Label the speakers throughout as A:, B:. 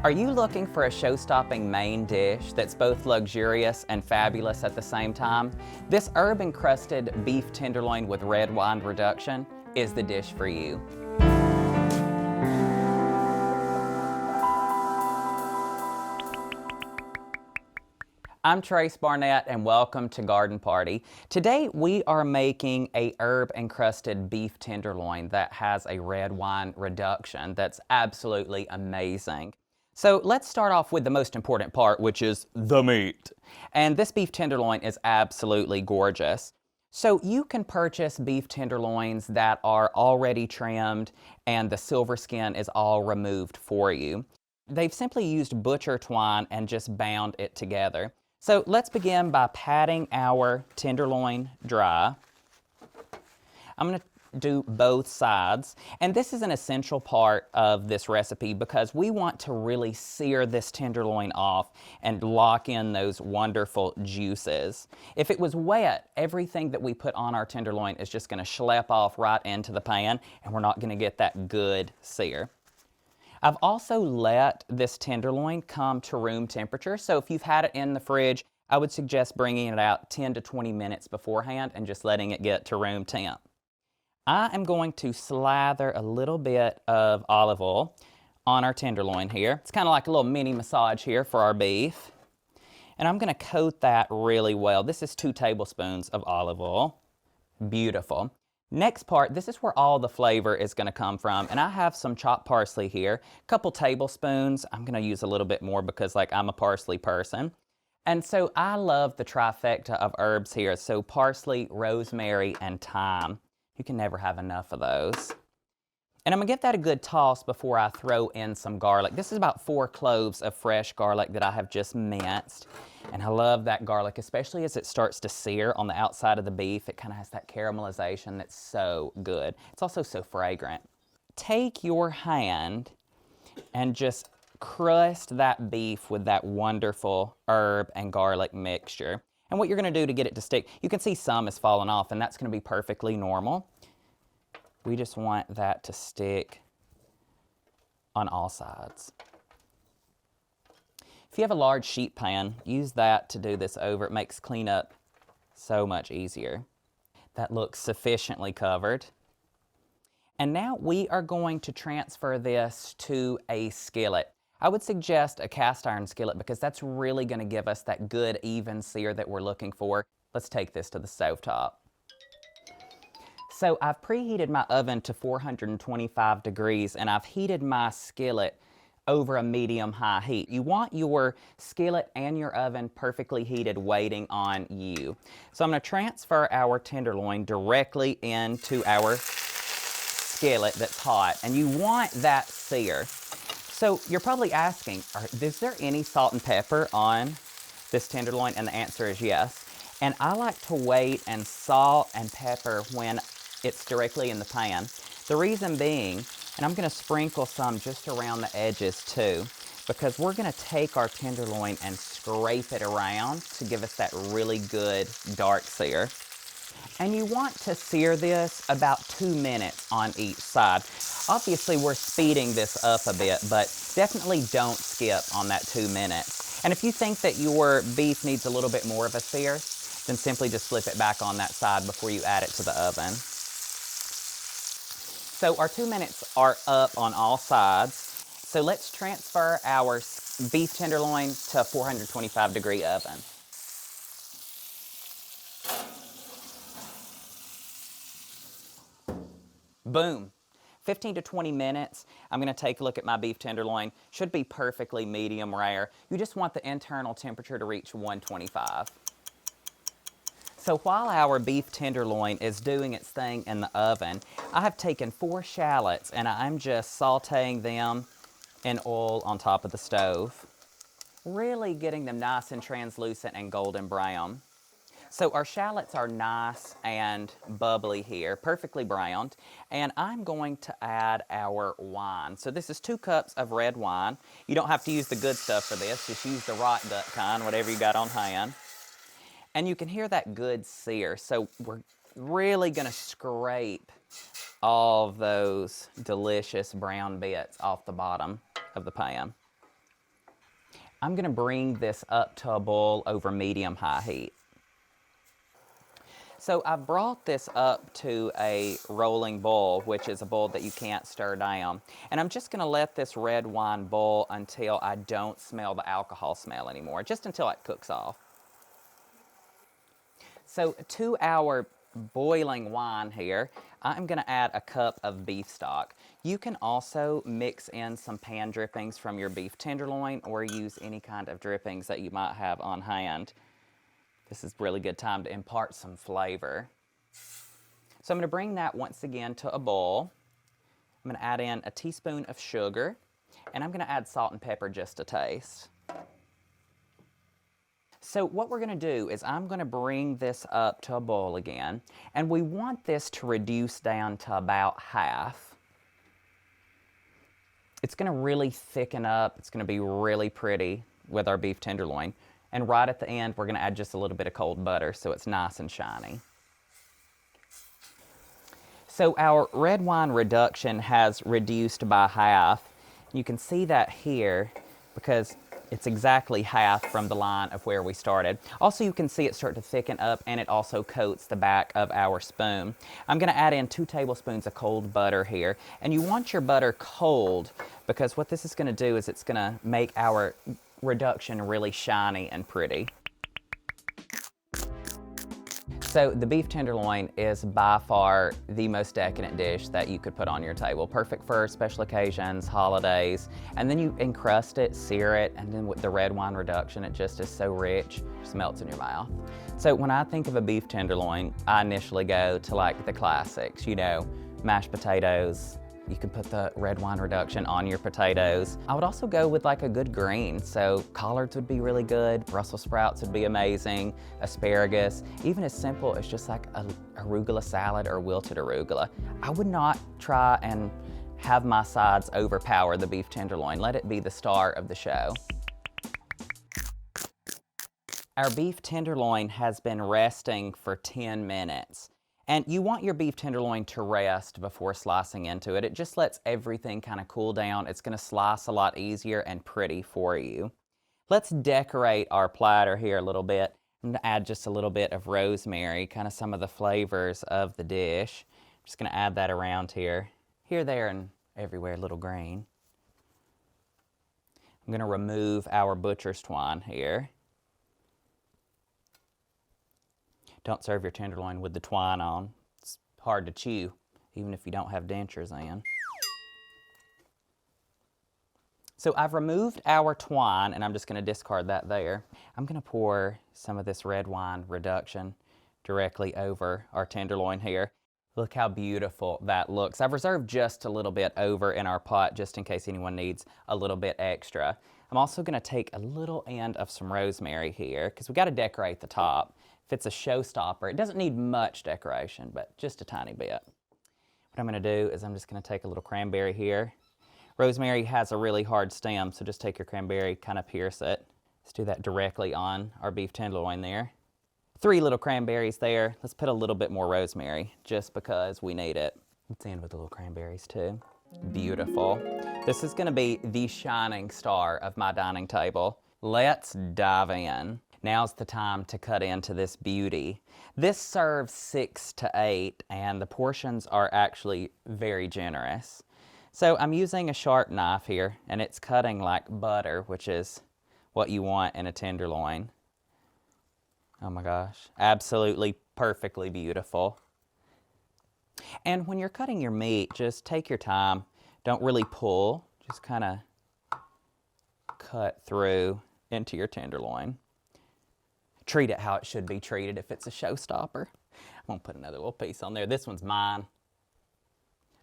A: Are you looking for a show-stopping main dish that's both luxurious and fabulous at the same time? This herb-encrusted beef tenderloin with red wine reduction is the dish for you. I'm Trace Barnett and welcome to Garden Party. Today we are making a herb-encrusted beef tenderloin that has a red wine reduction that's absolutely amazing. So let's start off with the most important part, which is the meat. And this beef tenderloin is absolutely gorgeous. So you can purchase beef tenderloins that are already trimmed and the silver skin is all removed for you. They've simply used butcher twine and just bound it together. So let's begin by patting our tenderloin dry. I'm going to do both sides, and this is an essential part of this recipe because we want to really sear this tenderloin off and lock in those wonderful juices. If it was wet, everything that we put on our tenderloin is just going to schlep off right into the pan, and we're not going to get that good sear. I've also let this tenderloin come to room temperature, so if you've had it in the fridge, I would suggest bringing it out 10 to 20 minutes beforehand and just letting it get to room temp. I am going to slather a little bit of olive oil on our tenderloin here. It's kind of like a little mini massage here for our beef. And I'm going to coat that really well. This is 2 tablespoons of olive oil. Beautiful. Next part, this is where all the flavor is going to come from, and I have some chopped parsley here, a couple tablespoons. I'm going to use a little bit more because I'm a parsley person. And so I love the trifecta of herbs here, so parsley, rosemary, and thyme. You can never have enough of those. And I'm going to give that a good toss before I throw in some garlic. This is about 4 cloves of fresh garlic that I have just minced. And I love that garlic, especially as it starts to sear on the outside of the beef. It kind of has that caramelization that's so good. It's also so fragrant. Take your hand and just crust that beef with that wonderful herb and garlic mixture. And what you're going to do to get it to stick, you can see some is falling off, and that's going to be perfectly normal. We just want that to stick on all sides. If you have a large sheet pan, use that to do this over. It makes cleanup so much easier. That looks sufficiently covered. And now we are going to transfer this to a skillet. I would suggest a cast iron skillet because that's really going to give us that good even sear that we're looking for. Let's take this to the stovetop. So I've preheated my oven to 425 degrees and I've heated my skillet over a medium-high heat. You want your skillet and your oven perfectly heated waiting on you. So I'm going to transfer our tenderloin directly into our skillet that's hot, and you want that sear. So you're probably asking, is there any salt and pepper on this tenderloin? And the answer is yes. And I like to wait and salt and pepper when it's directly in the pan. The reason being, and I'm going to sprinkle some just around the edges too, because we're going to take our tenderloin and scrape it around to give us that really good dark sear. And you want to sear this about 2 minutes on each side. Obviously, we're speeding this up a bit, but definitely don't skip on that 2 minutes. And if you think that your beef needs a little bit more of a sear, then simply just flip it back on that side before you add it to the oven. So our 2 minutes are up on all sides. So let's transfer our beef tenderloin to a 425 degree oven. Boom. 15 to 20 minutes. I'm going to take a look at my beef tenderloin. Should be perfectly medium rare. You just want the internal temperature to reach 125. So while our beef tenderloin is doing its thing in the oven, I have taken 4 shallots and I'm just sauteing them in oil on top of the stove. Really getting them nice and translucent and golden brown. So our shallots are nice and bubbly here, perfectly browned, and I'm going to add our wine. So this is 2 cups of red wine. You don't have to use the good stuff for this, just use the rot gut kind, whatever you got on hand. And you can hear that good sear, so we're really going to scrape all of those delicious brown bits off the bottom of the pan. I'm going to bring this up to a boil over medium-high heat. So I've brought this up to a rolling boil, which is a boil that you can't stir down. And I'm just going to let this red wine boil until I don't smell the alcohol smell anymore, just until it cooks off. So to our boiling wine here, I'm going to add a cup of beef stock. You can also mix in some pan drippings from your beef tenderloin or use any kind of drippings that you might have on hand. This is a really good time to impart some flavor. So I'm going to bring that once again to a boil. I'm going to add in a teaspoon of sugar, and I'm going to add salt and pepper just to taste. So what we're going to do is I'm going to bring this up to a boil again, and we want this to reduce down to about half. It's going to really thicken up. It's going to be really pretty with our beef tenderloin. And right at the end, we're going to add just a little bit of cold butter so it's nice and shiny. So our red wine reduction has reduced by half. You can see that here because it's exactly half from the line of where we started. Also, you can see it start to thicken up, and it also coats the back of our spoon. I'm going to add in 2 tablespoons of cold butter here. And you want your butter cold because what this is going to do is it's going to make our reduction really shiny and pretty. So the beef tenderloin is by far the most decadent dish that you could put on your table. Perfect for special occasions, holidays, and then you encrust it, sear it, and then with the red wine reduction, it just is so rich, just melts in your mouth. So when I think of a beef tenderloin, I initially go to like the classics, you know, mashed potatoes. You can put the red wine reduction on your potatoes. I would also go with like a good green. So collards would be really good, Brussels sprouts would be amazing, asparagus, even as simple as just like a arugula salad or wilted arugula. I would not try and have my sides overpower the beef tenderloin. Let it be the star of the show. Our beef tenderloin has been resting for 10 minutes. And you want your beef tenderloin to rest before slicing into it. It just lets everything kind of cool down. It's going to slice a lot easier and pretty for you. Let's decorate our platter here a little bit. I'm going to add just a little bit of rosemary, kind of some of the flavors of the dish. I'm just going to add that around here, there, and everywhere, a little green. I'm going to remove our butcher's twine here. Don't serve your tenderloin with the twine on. It's hard to chew, even if you don't have dentures in. So I've removed our twine, and I'm just going to discard that there. I'm going to pour some of this red wine reduction directly over our tenderloin here. Look how beautiful that looks. I've reserved just a little bit over in our pot just in case anyone needs a little bit extra. I'm also going to take a little end of some rosemary here because we got to decorate the top. If it's a showstopper, it doesn't need much decoration, but just a tiny bit. What I'm going to do is I'm just going to take a little cranberry here. Rosemary has a really hard stem, so just take your cranberry, kind of pierce it. Let's do that directly on our beef tenderloin there. 3 little cranberries there. Let's put a little bit more rosemary just because we need it. Let's end with the little cranberries too. Beautiful. This is going to be the shining star of my dining table. Let's dive in. Now's the time to cut into this beauty. This serves 6 to 8, and the portions are actually very generous. So I'm using a sharp knife here, and it's cutting like butter, which is what you want in a tenderloin. Oh my gosh, absolutely perfectly beautiful. And when you're cutting your meat, just take your time. Don't really pull, just kind of cut through into your tenderloin. Treat it how it should be treated if it's a showstopper. I'm going to put another little piece on there. This one's mine.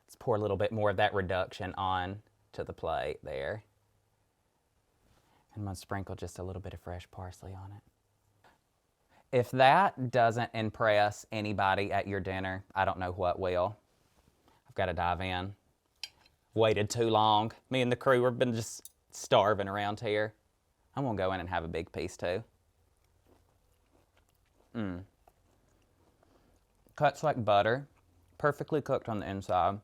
A: Let's pour a little bit more of that reduction on to the plate there. And I'm going to sprinkle just a little bit of fresh parsley on it. If that doesn't impress anybody at your dinner, I don't know what will. I've got to dive in. Waited too long. Me and the crew have been just starving around here. I'm going to go in and have a big piece too. Cuts like butter, perfectly cooked on the inside.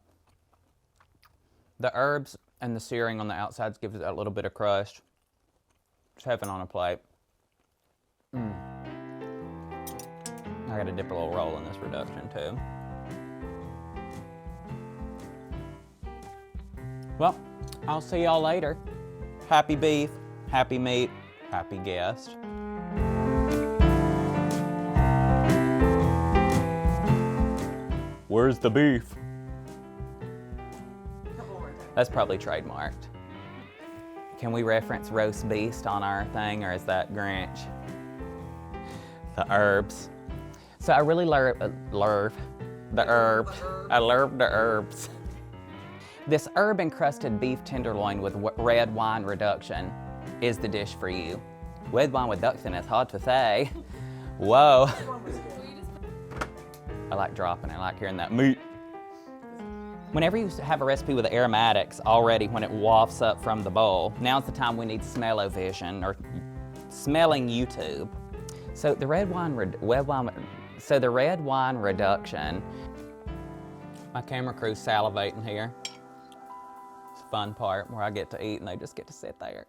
A: The herbs and the searing on the outsides gives it a little bit of crust. It's heaven on a plate. I gotta dip a little roll in this reduction too. Well, I'll see y'all later. Happy beef, happy meat, happy guest. Where's the beef? That's probably trademarked. Can we reference roast beast on our thing, or is that Grinch? The herbs. So I really love the herbs. I love the herbs. This herb-encrusted beef tenderloin with red wine reduction is the dish for you. Red wine reduction is hard to say. Whoa. I like dropping it, I like hearing that meat. Whenever you have a recipe with the aromatics already, when it wafts up from the bowl, now's the time we need smell-o-vision, or smelling YouTube. So the red wine reduction, my camera crew's salivating here. It's a fun part where I get to eat and they just get to sit there.